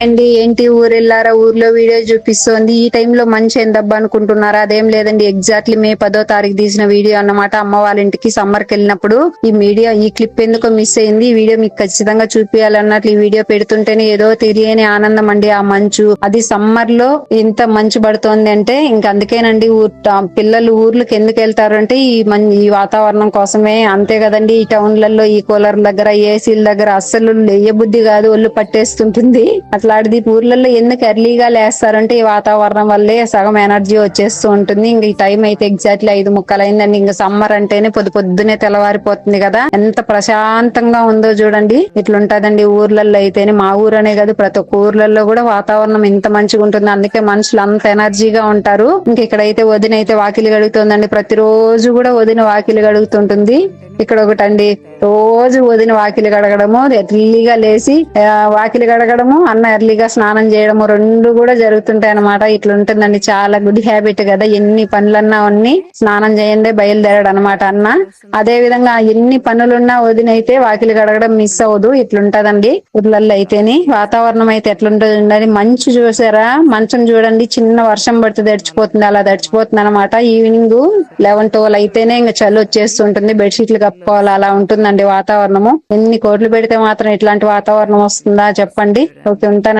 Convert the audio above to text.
అండి ఏంటి ఊరెళ్ళారా ఊర్లో వీడియో చూపిస్తోంది ఈ టైమ్ లో మంచి ఏందబ్బా అనుకుంటున్నారా? అదేం లేదండి, ఎగ్జాక్ట్లీ మే 10వ తారీఖు తీసిన వీడియో అన్నమాట. అమ్మ వాళ్ళ ఇంటికి సమ్మర్ కి వెళ్ళినప్పుడు ఈ క్లిప్ ఎందుకో మిస్ అయింది. ఈ వీడియో మీకు ఖచ్చితంగా చూపించాలన్నట్లు ఈ వీడియో పెడుతుంటేనే ఏదో తెలియని ఆనందం అండి. ఆ మంచు, అది సమ్మర్ లో ఇంత మంచు పడుతోంది అంటే ఇంక అందుకేనండి పిల్లలు ఊర్లకు ఎందుకు వెళ్తారు అంటే ఈ వాతావరణం కోసమే. అంతే కదండి, ఈ టౌన్లలో ఈ కూలర్ దగ్గర ఏసీల దగ్గర అస్సలు లేయబుద్ధి కాదు, ఒళ్ళు పట్టేస్తుంటుంది. అట్లాంటిది ఊర్లలో ఎందుకు ఎర్లీగా లేస్తారంటే ఈ వాతావరణం వల్లే సగం ఎనర్జీ వచ్చేస్తూ ఉంటుంది. ఇంక ఈ టైం అయితే ఎగ్జాక్ట్లీ 5:30 అయిందండి. ఇంక సమ్మర్ అంటేనే పొద్దున్నే తెల్లవారిపోతుంది కదా, ఎంత ప్రశాంతంగా ఉందో చూడండి. ఇట్లుంటదండి ఊర్లలో అయితేనే. మా ఊరనే కాదు, ప్రతి ఒక్క ఊర్లలో కూడా వాతావరణం ఇంత మంచిగా ఉంటుంది. అందుకే మనుషులు అంత ఎనర్జీగా ఉంటారు. ఇంక ఇక్కడైతే వదిన అయితే వాకిలి కడుగుతుందండి. ప్రతి రోజు కూడా వదిన వాకిలి కడుగుతుంటుంది. ఇక్కడ ఒకటండి, రోజు వదిన వాకిలి కడగడము, ఎర్లీగా లేసి వాకిలి కడగడము, అన్న ఎర్లీగా స్నానం చేయడము, రెండు కూడా జరుగుతుంటాయి అన్నమాట. ఇట్లుంటుందండి, చాలా గుడ్ హ్యాబిట్ కదా. ఎన్ని పనులన్నా ఉన్ని స్నానం చేయందే బయలుదేరాడు అనమాట అన్న. అదే విధంగా ఎన్ని పనులున్నా వదినైతే వాకిలి కడగడం మిస్ అవ్వదు. ఇట్లుంటదండి ఊర్లలో అయితేనే. వాతావరణం అయితే ఎట్లుంటుందండి, మంచు చూసారా? మంచం చూడండి, చిన్న వర్షం పడితే తడిచిపోతుంది, అలా తడిచిపోతుంది అనమాట. ఈవినింగ్ 11-12 అయితేనే ఇంకా చలి వచ్చేస్తుంటుంది, బెడ్షీట్లు కప్పుకోవాలి, అలా ఉంటుందండి వాతావరణము. ఎన్ని కోట్లు పెడితే మాత్రం ఇట్లాంటి వాతావరణం వస్తుందా చెప్పండి. ఓకే, ఉంటాను.